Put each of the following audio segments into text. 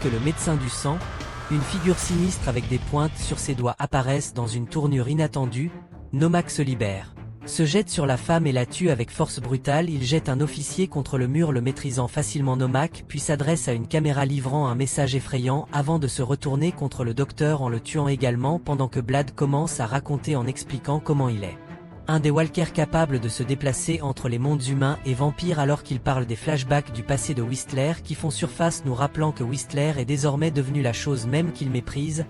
que le médecin du sang, une figure sinistre avec des pointes sur ses doigts apparaissent dans une tournure inattendue. Nomak se libère, se jette sur la femme et la tue avec force brutale. Il jette un officier contre le mur, le maîtrisant facilement. Nomak puis s'adresse à une caméra livrant un message effrayant avant de se retourner contre le docteur en le tuant également, pendant que Blade commence à raconter en expliquant comment il est un des walkers capable de se déplacer entre les mondes humains et vampires, alors qu'il parle des flashbacks du passé de Whistler qui font surface, nous rappelant que Whistler est désormais devenu la chose même qu'il méprise.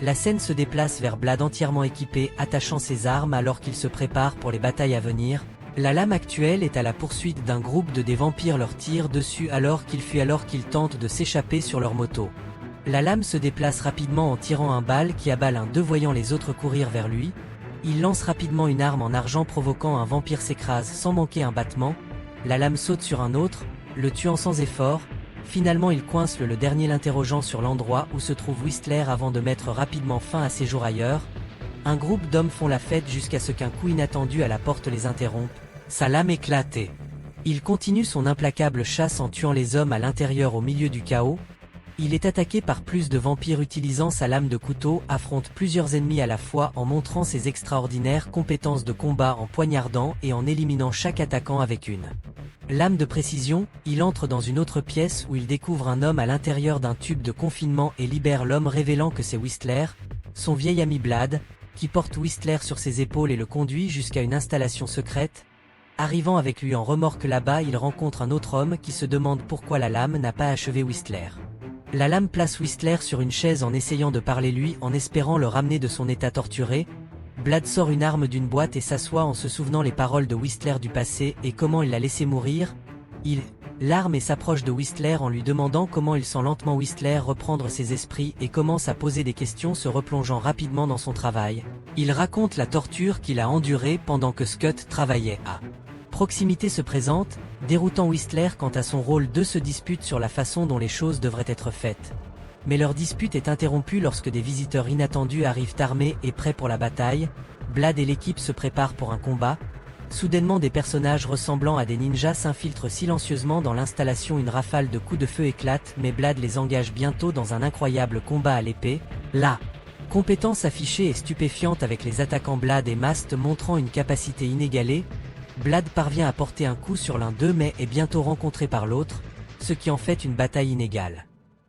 La scène se déplace vers Blade entièrement équipé, attachant ses armes alors qu'il se prépare pour les batailles à venir. La lame actuelle est à la poursuite d'un groupe de des vampires, leur tire dessus alors qu'il fuit, alors qu'ils tentent de s'échapper sur leur moto. La lame se déplace rapidement en tirant un bal qui abale un d'eux, voyant les autres courir vers lui. Il lance rapidement une arme en argent provoquant un vampire s'écrase sans manquer un battement. La lame saute sur un autre, le tuant sans effort. Finalement il coince le dernier, l'interrogeant sur l'endroit où se trouve Whistler avant de mettre rapidement fin à ses jours ailleurs. Un groupe d'hommes font la fête jusqu'à ce qu'un coup inattendu à la porte les interrompe. Sa lame éclate et il continue son implacable chasse en tuant les hommes à l'intérieur au milieu du chaos. Il est attaqué par plus de vampires utilisant sa lame de couteau, affronte plusieurs ennemis à la fois en montrant ses extraordinaires compétences de combat en poignardant et en éliminant chaque attaquant avec une lame de précision. Il entre dans une autre pièce où il découvre un homme à l'intérieur d'un tube de confinement et libère l'homme, révélant que c'est Whistler, son vieil ami Blade, qui porte Whistler sur ses épaules et le conduit jusqu'à une installation secrète. Arrivant avec lui en remorque là-bas, il rencontre un autre homme qui se demande pourquoi la lame n'a pas achevé Whistler. La lame place Whistler sur une chaise en essayant de parler lui, en espérant le ramener de son état torturé. Blade sort une arme d'une boîte et s'assoit en se souvenant les paroles de Whistler du passé et comment il l'a laissé mourir. Il l'arme et s'approche de Whistler en lui demandant comment il sent lentement Whistler reprendre ses esprits et commence à poser des questions, se replongeant rapidement dans son travail. Il raconte la torture qu'il a endurée pendant que Scott travaillait à proximité se présente, déroutant Whistler quant à son rôle. Deux se disputent sur la façon dont les choses devraient être faites. Mais leur dispute est interrompue lorsque des visiteurs inattendus arrivent armés et prêts pour la bataille. Blade et l'équipe se préparent pour un combat. Soudainement des personnages ressemblant à des ninjas s'infiltrent silencieusement dans l'installation. Une rafale de coups de feu éclate, mais Blade les engage bientôt dans un incroyable combat à l'épée. La compétence affichée est stupéfiante avec les attaquants Blade et Mast montrant une capacité inégalée. Blade parvient à porter un coup sur l'un d'eux mais est bientôt rencontré par l'autre, ce qui en fait une bataille inégale.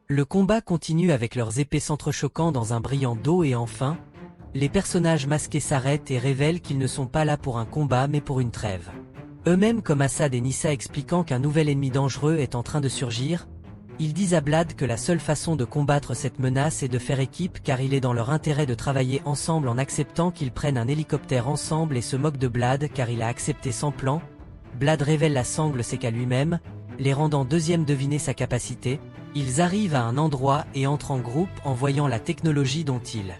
Le combat continue avec leurs épées s'entrechoquant dans un brillant dos et enfin, les personnages masqués s'arrêtent et révèlent qu'ils ne sont pas là pour un combat mais pour une trêve. Eux-mêmes comme Assad et Nissa expliquant qu'un nouvel ennemi dangereux est en train de surgir. Ils disent à Blade que la seule façon de combattre cette menace est de faire équipe car il est dans leur intérêt de travailler ensemble en acceptant qu'ils prennent un hélicoptère ensemble et se moquent de Blade car il a accepté sans plan. Blade révèle la sangle c'est qu'à lui-même, les rendant deuxième deviner sa capacité. Ils arrivent à un endroit et entrent en groupe en voyant la technologie dont ils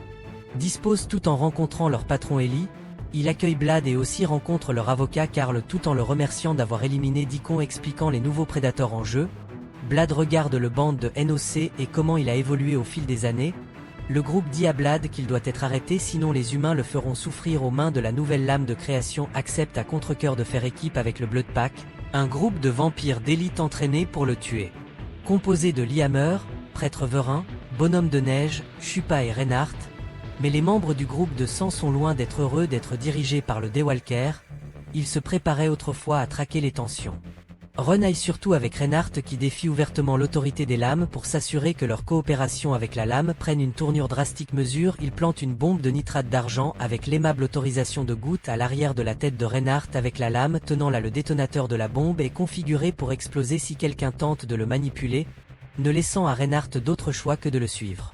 disposent tout en rencontrant leur patron Ellie. Il accueille Blade et aussi rencontre leur avocat Carl tout en le remerciant d'avoir éliminé Deacon, expliquant les nouveaux prédateurs en jeu. Blade regarde le band de NOC et comment il a évolué au fil des années. Le groupe dit à Blade qu'il doit être arrêté sinon les humains le feront souffrir aux mains de la nouvelle lame de création. Accepte à contre-cœur de faire équipe avec le Blood Pack, un groupe de vampires d'élite entraînés pour le tuer. Composé de Lihammer, Prêtre Verin, Bonhomme de Neige, Chupa et Reinhardt. Mais les membres du groupe de sang sont loin d'être heureux d'être dirigés par le Daywalker. Ils se préparaient autrefois à traquer les tensions. Ron aille surtout avec Reinhardt qui défie ouvertement l'autorité des lames pour s'assurer que leur coopération avec la lame prenne une tournure drastique. Mesure, il plante une bombe de nitrate d'argent avec l'aimable autorisation de Goutte à l'arrière de la tête de Reinhardt avec la lame tenant là. Le détonateur de la bombe est configuré pour exploser si quelqu'un tente de le manipuler, ne laissant à Reinhardt d'autre choix que de le suivre.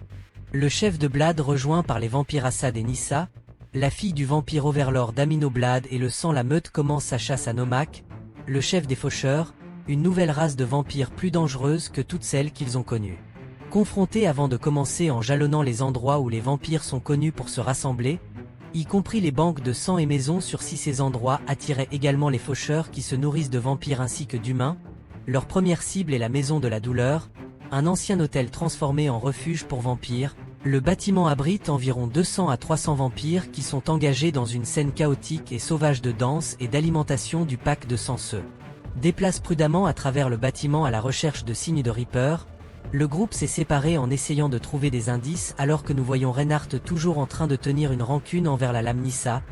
Le chef de Blade rejoint par les vampires Assad et Nissa, la fille du vampire Overlord Amino. Blade et le sang, la meute commence sa chasse à Nomak, le chef des faucheurs, une nouvelle race de vampires plus dangereuse que toutes celles qu'ils ont connues. Confrontés avant de commencer en jalonnant les endroits où les vampires sont connus pour se rassembler, y compris les banques de sang et maisons sur ces endroits attiraient également les faucheurs qui se nourrissent de vampires ainsi que d'humains. Leur première cible est la Maison de la Douleur, un ancien hôtel transformé en refuge pour vampires. Le bâtiment abrite environ 200 à 300 vampires qui sont engagés dans une scène chaotique et sauvage de danse et d'alimentation du pack de sang se déplace prudemment à travers le bâtiment à la recherche de signes de Reaper. Le groupe s'est séparé en essayant de trouver des indices alors que nous voyons Reinhardt toujours en train de tenir une rancune envers la lame Nyssa.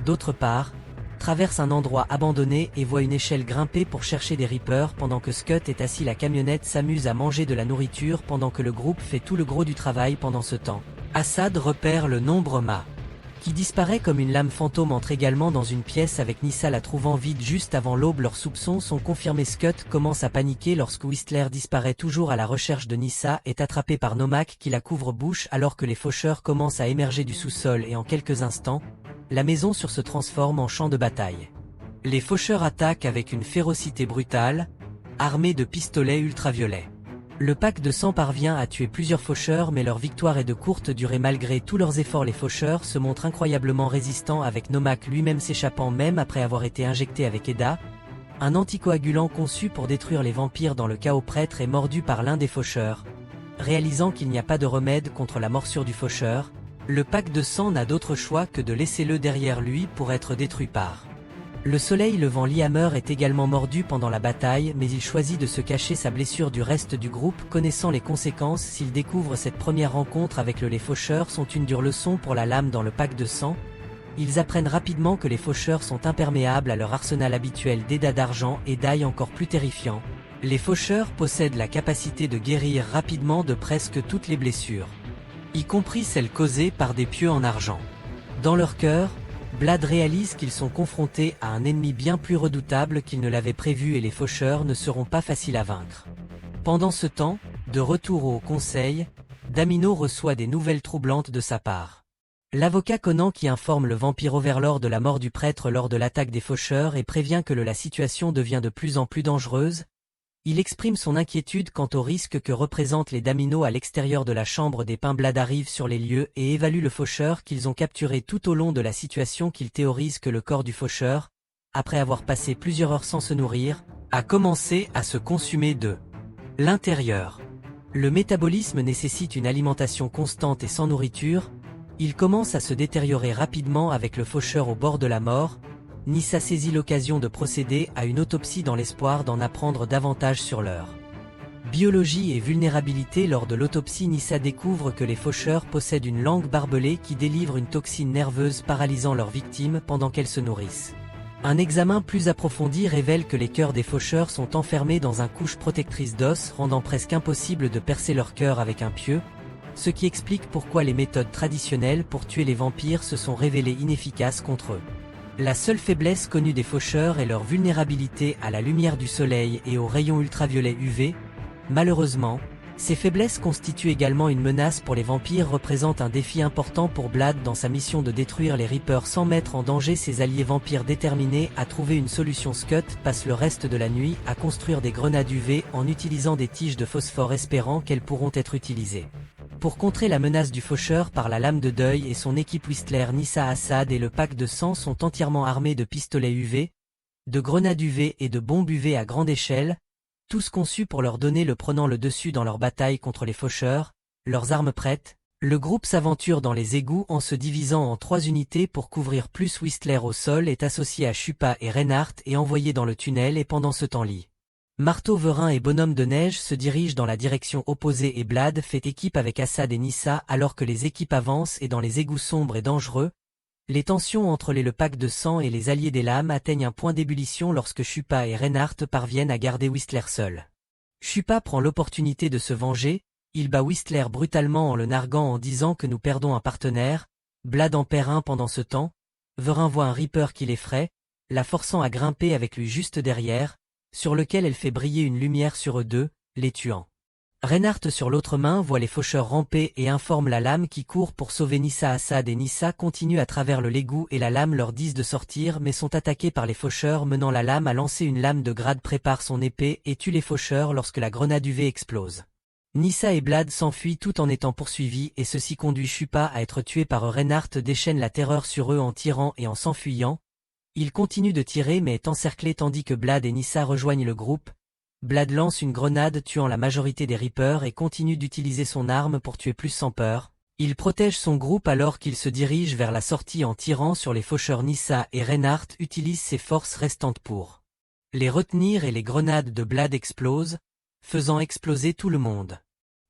D'autre part, traverse un endroit abandonné et voit une échelle grimper pour chercher des Reapers pendant que Scott est assis. La camionnette s'amuse à manger de la nourriture pendant que le groupe fait tout le gros du travail pendant ce temps. Assad repère le nombre Ma, qui disparaît comme une lame fantôme, entre également dans une pièce avec Nyssa la trouvant vide juste avant l'aube. Leurs soupçons sont confirmés. Scott commence à paniquer lorsque Whistler disparaît toujours à la recherche de Nyssa, est attrapé par Nomak qui la couvre-bouche alors que les faucheurs commencent à émerger du sous-sol et en quelques instants, la maison se transforme en champ de bataille. Les faucheurs attaquent avec une férocité brutale, armés de pistolets ultraviolets. Le pack de sang parvient à tuer plusieurs faucheurs, mais leur victoire est de courte durée malgré tous leurs efforts. Les faucheurs se montrent incroyablement résistants, avec Nomak lui-même s'échappant même après avoir été injecté avec Eda, un anticoagulant conçu pour détruire les vampires. Dans le chaos, Prêtre est mordu par l'un des faucheurs. Réalisant qu'il n'y a pas de remède contre la morsure du faucheur, le pack de sang n'a d'autre choix que de laisser le derrière lui pour être détruit par le soleil levant. Liammer est également mordu pendant la bataille, mais il choisit de se cacher sa blessure du reste du groupe, connaissant les conséquences s'il découvre cette première rencontre avec les faucheurs sont une dure leçon pour la lame dans le pack de sang. Ils apprennent rapidement que les faucheurs sont imperméables à leur arsenal habituel d'Eda d'argent et d'ail. Encore plus terrifiant, les faucheurs possèdent la capacité de guérir rapidement de presque toutes les blessures, y compris celles causées par des pieux en argent. Dans leur cœur, Blad réalise qu'ils sont confrontés à un ennemi bien plus redoutable qu'ils ne l'avaient prévu et les faucheurs ne seront pas faciles à vaincre. Pendant ce temps, de retour au conseil, Damino reçoit des nouvelles troublantes de sa part. L'avocat Conan qui informe le vampire Overlord de la mort du prêtre lors de l'attaque des faucheurs et prévient que la situation devient de plus en plus dangereuse. Il exprime son inquiétude quant au risque que représentent les Damino à l'extérieur de la chambre des pins. Blad arrive sur les lieux et évalue le faucheur qu'ils ont capturé tout au long de la situation. Qu'il théorise que le corps du faucheur, après avoir passé plusieurs heures sans se nourrir, a commencé à se consumer de l'intérieur. Le métabolisme nécessite une alimentation constante et sans nourriture. Il commence à se détériorer rapidement avec le faucheur au bord de la mort. Nyssa saisit l'occasion de procéder à une autopsie dans l'espoir d'en apprendre davantage sur leur biologie et vulnérabilité. Lors de l'autopsie, Nyssa découvre que les faucheurs possèdent une langue barbelée qui délivre une toxine nerveuse paralysant leurs victimes pendant qu'elles se nourrissent. Un examen plus approfondi révèle que les cœurs des faucheurs sont enfermés dans une couche protectrice d'os, rendant presque impossible de percer leur cœur avec un pieu, ce qui explique pourquoi les méthodes traditionnelles pour tuer les vampires se sont révélées inefficaces contre eux. La seule faiblesse connue des faucheurs est leur vulnérabilité à la lumière du soleil et aux rayons ultraviolets UV. Malheureusement, ces faiblesses constituent également une menace pour les vampires, représentent un défi important pour Blad dans sa mission de détruire les Reapers sans mettre en danger ses alliés vampires. Déterminés à trouver une solution, Scott passe le reste de la nuit à construire des grenades UV en utilisant des tiges de phosphore, espérant qu'elles pourront être utilisées pour contrer la menace du faucheur par la lame de deuil. Et son équipe Whistler, Nyssa, Assad et le pack de sang sont entièrement armés de pistolets UV, de grenades UV et de bombes UV à grande échelle, tous conçus pour leur donner le prenant le dessus dans leur bataille contre les faucheurs. Leurs armes prêtes, le groupe s'aventure dans les égouts en se divisant en 3 unités pour couvrir plus. Whistler au sol est associé à Chupa et Reinhardt et envoyé dans le tunnel, et pendant ce temps Lee, Marteau Verin et Bonhomme de Neige se dirigent dans la direction opposée et Blad fait équipe avec Assad et Nyssa alors que les équipes avancent et dans les égouts sombres et dangereux. Les tensions entre le pack de sang et les alliés des lames atteignent un point d'ébullition lorsque Chupa et Reinhardt parviennent à garder Whistler seul. Chupa prend l'opportunité de se venger, il bat Whistler brutalement en le narguant en disant que nous perdons un partenaire. Blad en perd un pendant ce temps. Verin voit un Reaper qui l'effraie, la forçant à grimper avec lui juste derrière, sur lequel elle fait briller une lumière sur eux deux, les tuant. Reinhardt sur l'autre main voit les faucheurs ramper et informe la lame qui court pour sauver Nyssa. Assad et Nyssa continuent à travers l'égout et la lame leur disent de sortir mais sont attaqués par les faucheurs, menant la lame à lancer une lame de grade, prépare son épée et tue les faucheurs lorsque la grenade UV explose. Nyssa et Blad s'enfuient tout en étant poursuivis et ceci conduit Chupa à être tué par Reinhardt, déchaîne la terreur sur eux en tirant et en s'enfuyant. Il continue de tirer mais est encerclé tandis que Blad et Nyssa rejoignent le groupe. Blad lance une grenade tuant la majorité des Reapers et continue d'utiliser son arme pour tuer plus sans peur. Il protège son groupe alors qu'il se dirige vers la sortie en tirant sur les faucheurs. Nyssa et Reinhardt utilisent ses forces restantes pour les retenir et les grenades de Blad explosent, faisant exploser tout le monde.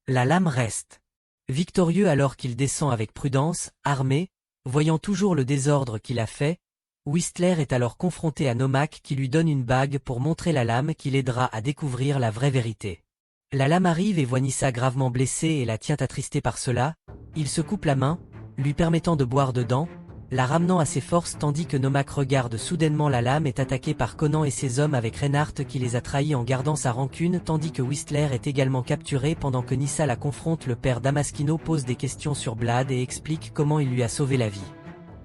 La lame reste. Victorieux alors qu'il descend avec prudence, armé, voyant toujours le désordre qu'il a fait, Whistler est alors confronté à Nomak qui lui donne une bague pour montrer la lame qui l'aidera à découvrir la vraie vérité. La lame arrive et voit Nyssa gravement blessée et la tient attristée par cela, il se coupe la main, lui permettant de boire dedans, la ramenant à ses forces tandis que Nomak regarde soudainement la lame est attaquée par Conan et ses hommes avec Reinhardt qui les a trahis en gardant sa rancune tandis que Whistler est également capturé pendant que Nyssa la confronte. Le père Damaskino pose des questions sur Blade et explique comment il lui a sauvé la vie.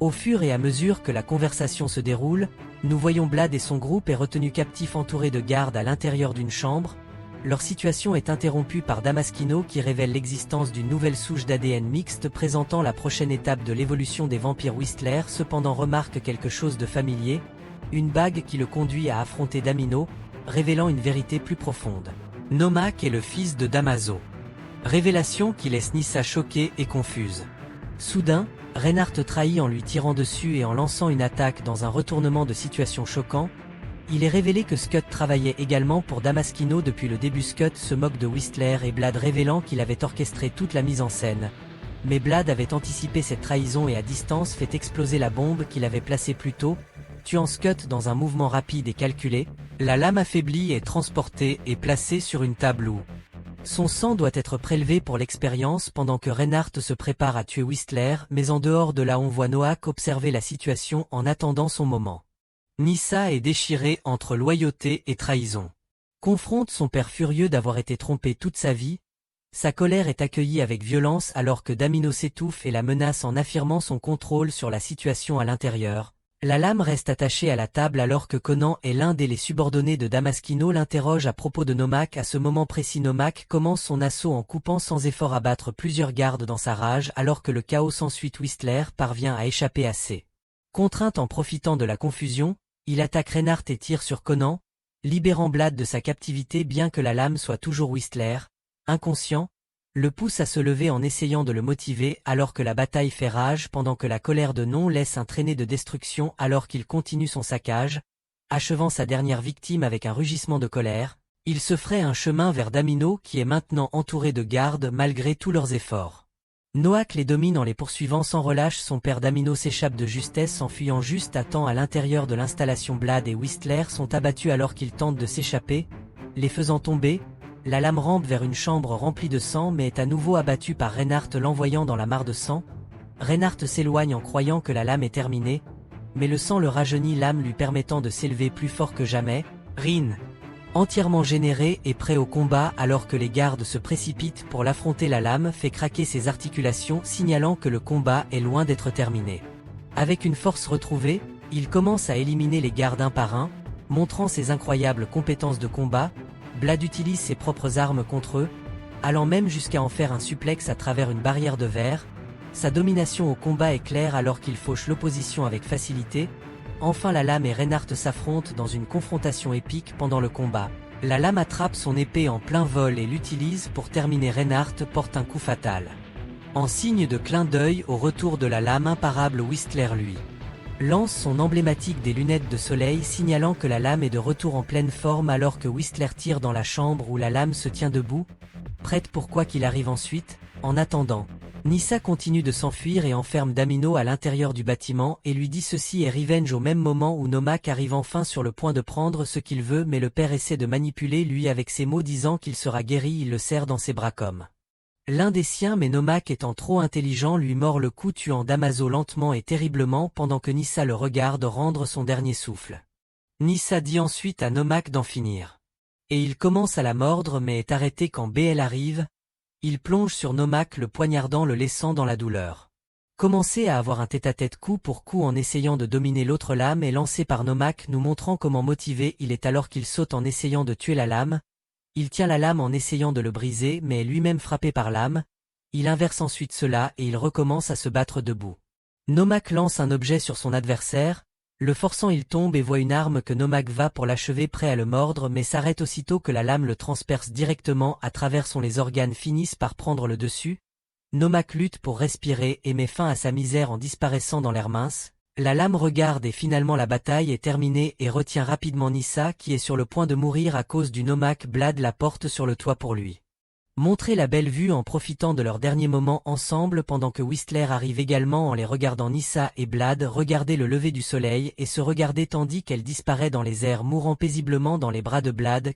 Au fur et à mesure que la conversation se déroule, nous voyons Blade et son groupe est retenu captif entouré de gardes à l'intérieur d'une chambre. Leur situation est interrompue par Damaskino qui révèle l'existence d'une nouvelle souche d'ADN mixte présentant la prochaine étape de l'évolution des vampires. Whistler cependant remarque quelque chose de familier, une bague qui le conduit à affronter Damino, révélant une vérité plus profonde. Nomak est le fils de Damaso. Révélation qui laisse Nyssa choquée et confuse. Soudain, Reinhardt trahit en lui tirant dessus et en lançant une attaque dans un retournement de situation choquant. Il est révélé que Scott travaillait également pour Damaskino depuis le début. Scott se moque de Whistler et Blade révélant qu'il avait orchestré toute la mise en scène. Mais Blade avait anticipé cette trahison et à distance fait exploser la bombe qu'il avait placée plus tôt, tuant Scott dans un mouvement rapide et calculé. La lame affaiblie est transportée et placée sur une table où son sang doit être prélevé pour l'expérience pendant que Reinhardt se prépare à tuer Whistler, mais en dehors de là on voit Noak observer la situation en attendant son moment. Nyssa est déchirée entre loyauté et trahison. Confronte son père furieux d'avoir été trompé toute sa vie. Sa colère est accueillie avec violence alors que Damino s'étouffe et la menace en affirmant son contrôle sur la situation à l'intérieur. La lame reste attachée à la table alors que Conan et l'un des subordonnés de Damaskino l'interroge à propos de Nomak. À ce moment précis Nomak commence son assaut en coupant sans effort abattre plusieurs gardes dans sa rage alors que le chaos s'ensuit. Whistler parvient à échapper à ses contraintes en profitant de la confusion. Il attaque Reinhardt et tire sur Conan, libérant Blade de sa captivité bien que la lame soit toujours. Whistler, inconscient, le pousse à se lever en essayant de le motiver alors que la bataille fait rage pendant que la colère de Non laisse un traîné de destruction alors qu'il continue son saccage, achevant sa dernière victime avec un rugissement de colère. Il se fraye un chemin vers Damino qui est maintenant entouré de gardes malgré tous leurs efforts. Noak les domine en les poursuivant sans relâche. Son père Damino s'échappe de justesse s'enfuyant juste à temps à l'intérieur de l'installation. Blade et Whistler sont abattus alors qu'ils tentent de s'échapper, les faisant tomber. La lame rampe vers une chambre remplie de sang mais est à nouveau abattue par Reinhardt l'envoyant dans la mare de sang. Reinhardt s'éloigne en croyant que la lame est terminée, mais le sang le rajeunit, l'âme lui permettant de s'élever plus fort que jamais. Rin, entièrement généré et prêt au combat alors que les gardes se précipitent pour l'affronter, la lame fait craquer ses articulations signalant que le combat est loin d'être terminé. Avec une force retrouvée, il commence à éliminer les gardes un par un, montrant ses incroyables compétences de combat. Blade utilise ses propres armes contre eux, allant même jusqu'à en faire un suplex à travers une barrière de verre. Sa domination au combat est claire alors qu'il fauche l'opposition avec facilité. Enfin la lame et Reinhardt s'affrontent dans une confrontation épique pendant le combat. La lame attrape son épée en plein vol et l'utilise pour terminer. Reinhardt porte un coup fatal. En signe de clin d'œil au retour de la lame imparable, Whistler lui lance son emblématique des lunettes de soleil signalant que la lame est de retour en pleine forme alors que Whistler tire dans la chambre où la lame se tient debout, prête pour quoi qu'il arrive ensuite. En attendant, Nyssa continue de s'enfuir et enferme Damino à l'intérieur du bâtiment et lui dit ceci est revenge. Au même moment où Nomak arrive enfin sur le point de prendre ce qu'il veut, mais le père essaie de manipuler lui avec ses mots disant qu'il sera guéri. Il le serre dans ses bras comme l'un des siens, mais Nomak étant trop intelligent lui mord le cou tuant Damaso lentement et terriblement pendant que Nyssa le regarde rendre son dernier souffle. Nyssa dit ensuite à Nomak d'en finir. Et il commence à la mordre mais est arrêté quand BL arrive. Il plonge sur Nomak le poignardant le laissant dans la douleur. Commencer à avoir un tête-à-tête coup pour coup en essayant de dominer l'autre lame est lancé par Nomak nous montrant comment motivé il est alors qu'il saute en essayant de tuer la lame. Il tient la lame en essayant de le briser mais est lui-même frappé par l'âme. Il inverse ensuite cela et il recommence à se battre debout. Nomak lance un objet sur son adversaire, le forçant il tombe et voit une arme que Nomak va pour l'achever prêt à le mordre mais s'arrête aussitôt que la lame le transperce directement à travers les organes finissent par prendre le dessus. Nomak lutte pour respirer et met fin à sa misère en disparaissant dans l'air mince. La lame regarde et finalement la bataille est terminée et retient rapidement Nyssa qui est sur le point de mourir à cause du Nomak. Blade la porte sur le toit pour lui Montrer la belle vue en profitant de leurs derniers moments ensemble pendant que Whistler arrive également en les regardant. Nyssa et Blade regarder le lever du soleil et se regarder tandis qu'elle disparaît dans les airs, mourant paisiblement dans les bras de Blade.